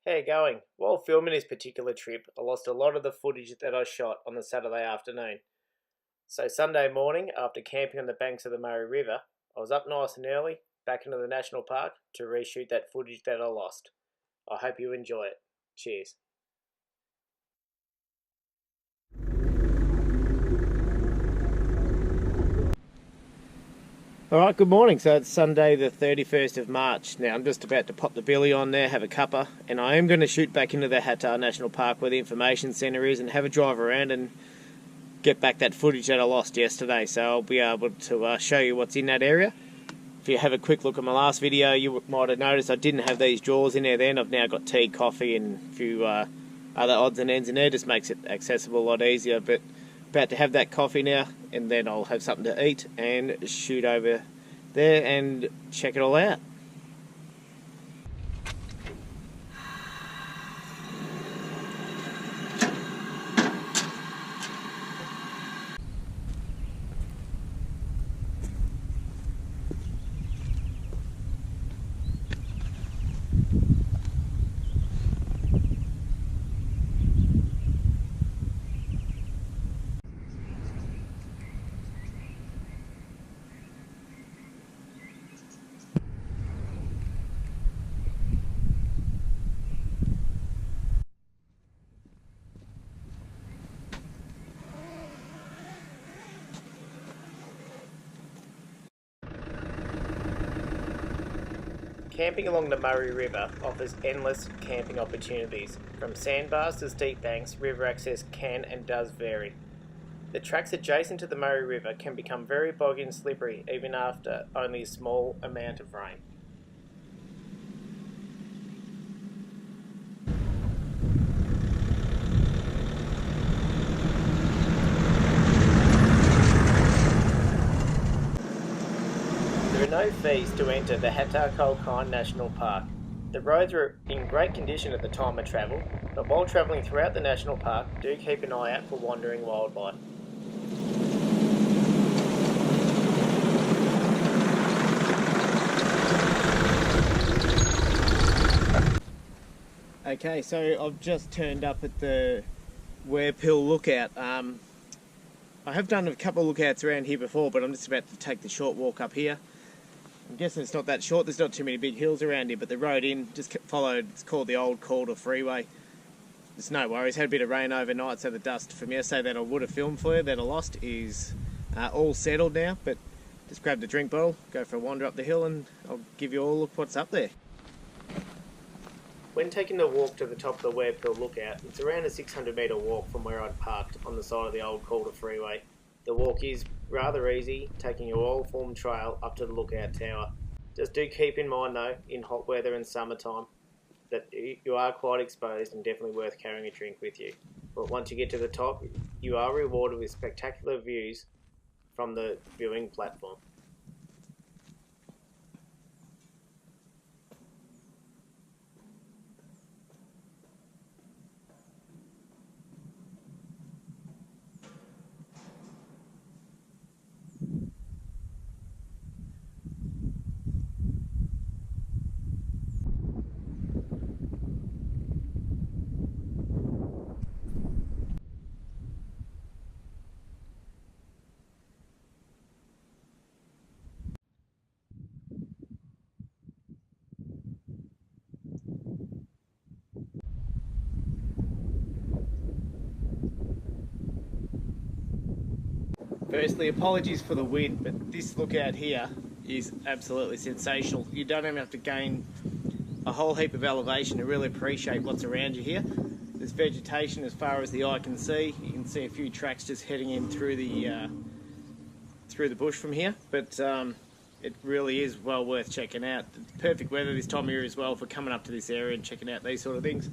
How you going? While filming this particular trip, I lost a lot of the footage that I shot on the Saturday afternoon. So Sunday morning, after camping on the banks of the Murray River, I was up nice and early, back into the national park to reshoot that footage that I lost. I hope you enjoy it. Cheers. Alright, good morning. So it's Sunday the 31st of March. Now I'm just about to pop the billy on there, have a cuppa, and I am going to shoot back into the Hattah National Park where the information centre is and have a drive around and get back that footage that I lost yesterday. So I'll be able to show you what's in that area. If you have a quick look at my last video, you might have noticed I didn't have these drawers in there then. I've now got tea, coffee and a few other odds and ends in there. Just makes it accessible a lot easier. But about to have that coffee now, and then I'll have something to eat and shoot over there and check it all out. Camping along the Murray River offers endless camping opportunities. From sandbars to steep banks, river access can and does vary. The tracks adjacent to the Murray River can become very boggy and slippery even after only a small amount of rain. There are no fees to enter the Hattah Kulkyne National Park. The roads are in great condition at the time of travel, but while travelling throughout the national park, do keep an eye out for wandering wildlife. Okay, so I've just turned up at the Warepil Lookout. I have done a couple of lookouts around here before, but I'm just about to take the short walk up here. I'm guessing it's not that short, there's not too many big hills around here, but the road in just followed, it's called the old Calder Freeway. There's no worries, had a bit of rain overnight, so the dust from yesterday that I would have filmed for you, that I lost, is all settled now, but just grab the drink bottle, go for a wander up the hill, and I'll give you all a look what's up there. When taking the walk to the top of the Webb Hill Lookout, it's around a 600 metre walk from where I'd parked on the side of the old Calder Freeway. The walk is rather easy, taking your all-formed trail up to the lookout tower. Just do keep in mind though, in hot weather and summertime, that you are quite exposed and definitely worth carrying a drink with you. But once you get to the top, you are rewarded with spectacular views from the viewing platform. Firstly, apologies for the wind, but this lookout here is absolutely sensational. You don't even have to gain a whole heap of elevation to really appreciate what's around you here. There's vegetation as far as the eye can see. You can see a few tracks just heading in through the bush from here, but it really is well worth checking out. It's perfect weather this time of year as well for coming up to this area and checking out these sort of things.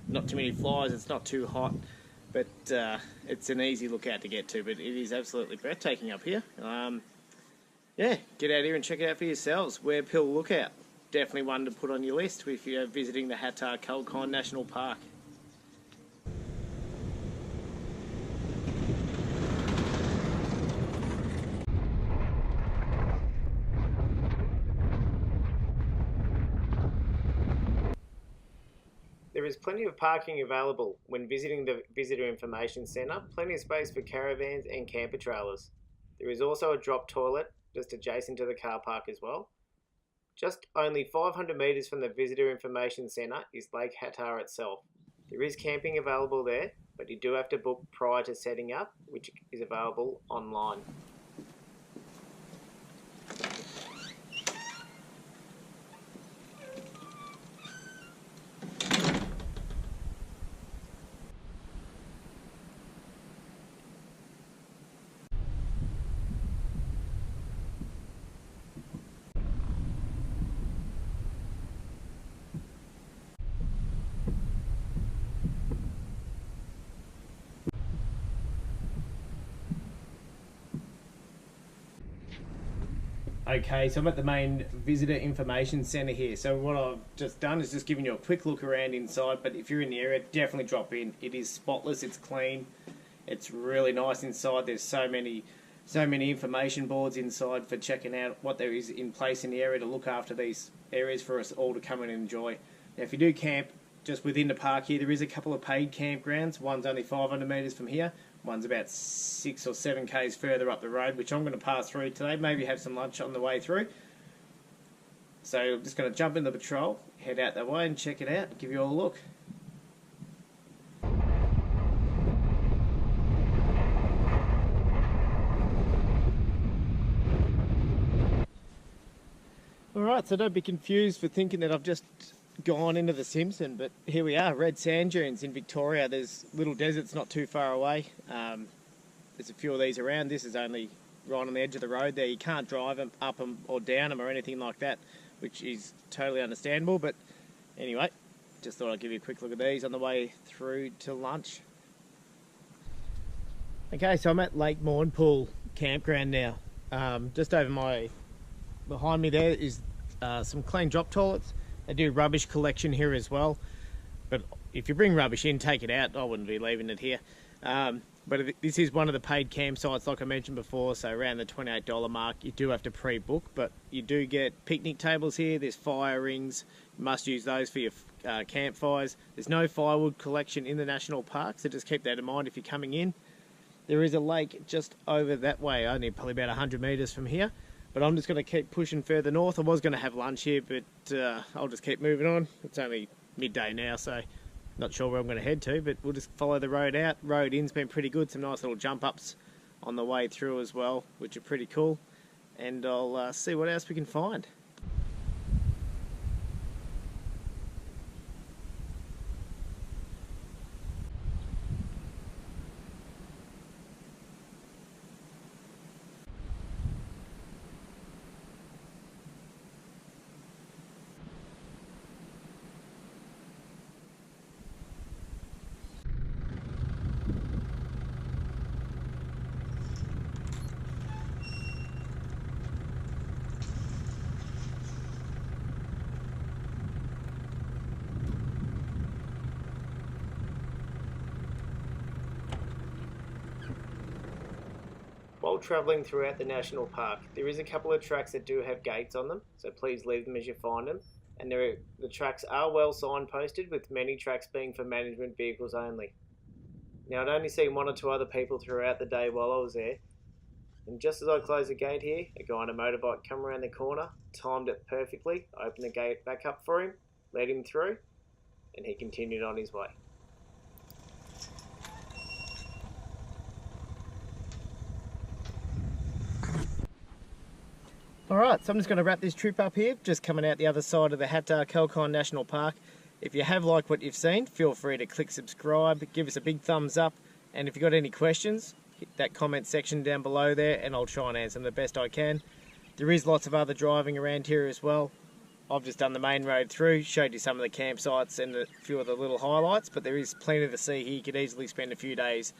Not too many flies, it's not too hot. But it's an easy lookout to get to, but it is absolutely breathtaking up here. Yeah, get out here and check it out for yourselves. Webb Hill Lookout. Definitely one to put on your list if you're visiting the Hattah Kulkyne National Park. is plenty of parking available when visiting the Visitor Information Centre, plenty of space for caravans and camper trailers. There is also a drop toilet just adjacent to the car park as well. Just only 500 metres from the Visitor Information Centre is Lake Hattah itself. There is camping available there, but you do have to book prior to setting up, which is available online. Okay, so I'm at the main Visitor Information Centre here. So what I've just done is just given you a quick look around inside, but if you're in the area, definitely drop in. It is spotless, it's clean, it's really nice inside. There's so many information boards inside for checking out what there is in place in the area to look after these areas for us all to come and enjoy. Now if you do camp just within the park here, there is a couple of paid campgrounds. One's only 500 metres from here. One's about 6 or 7 k's further up the road, which I'm going to pass through today, maybe have some lunch on the way through. So I'm just going to jump in the patrol, head out that way and check it out, give you all a look. Alright, so don't be confused for thinking that I've just gone into the Simpson, but here we are, red sand dunes in Victoria. There's little deserts not too far away. There's a few of these around. This is only right on the edge of the road there. You can't drive them, up them or down them or anything like that, which is totally understandable. But anyway, just thought I'd give you a quick look at these on the way through to lunch. Okay, so I'm at Lake Mournpall campground now. Just over behind me there is some clean drop toilets. They do rubbish collection here as well, but if you bring rubbish in, take it out. I wouldn't be leaving it here. But this is one of the paid campsites, like I mentioned before, so around the $28 mark. You do have to pre-book, but you do get picnic tables here. There's fire rings. You must use those for your campfires. There's no firewood collection in the national park, so just keep that in mind if you're coming in. There is a lake just over that way, only probably about 100 metres from here. But I'm just going to keep pushing further north. I was going to have lunch here, but I'll just keep moving on. It's only midday now, so not sure where I'm going to head to, but we'll just follow the road out. Road in's been pretty good. Some nice little jump ups on the way through as well, which are pretty cool. And I'll see what else we can find. While travelling throughout the national park, there is a couple of tracks that do have gates on them, so please leave them as you find them. And the tracks are well signposted, with many tracks being for management vehicles only. Now, I'd only seen 1 or 2 other people throughout the day while I was there, and just as I closed the gate here, a guy on a motorbike come around the corner, timed it perfectly, opened the gate back up for him, let him through, and he continued on his way. Alright, so I'm just going to wrap this trip up here, just coming out the other side of the Hattah Kulkyne National Park. If you have liked what you've seen, feel free to click subscribe, give us a big thumbs up, and if you've got any questions, hit that comment section down below there and I'll try and answer them the best I can. There is lots of other driving around here as well. I've just done the main road through, showed you some of the campsites and a few of the little highlights, but there is plenty to see here. You could easily spend a few days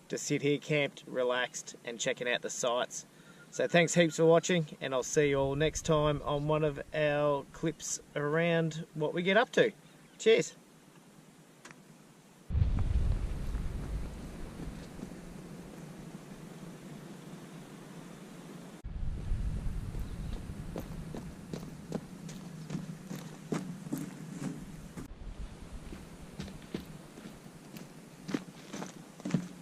to sit here camped, relaxed and checking out the sights. So thanks heaps for watching, and I'll see you all next time on one of our clips around what we get up to. Cheers.